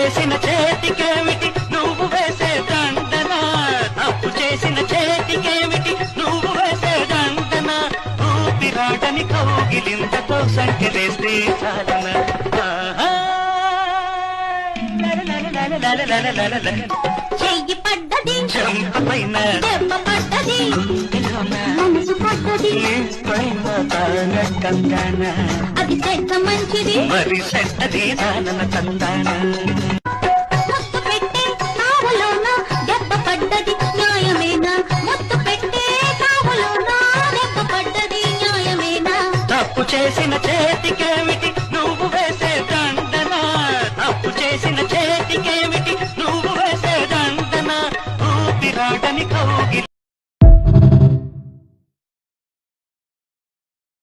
చేసిన చేతికేమిటి నువ్వు వేసే దండన తప్పు చేసిన చేతికేమిటి నువ్వు వేసే దండన ఊపిరాడని కౌగిలింతతో సంఖ్యలేస్తే చాలన చెయ్యి పడ్డది చెంప పైన దెబ్బ పడ్డది గుండెలోన మనసు పడ్డది పైన తానకందాన అది చెడ్డ మంచిది మరి సెట్టది దానన తందాన ముత్తు పెట్టే కావులోన దెబ్బ పడ్డది న్యాయమేనా ముత్తు పెట్టే కావులోన దెబ్బ పడ్డది న్యాయమేనా తప్పు చేసిన చేతికే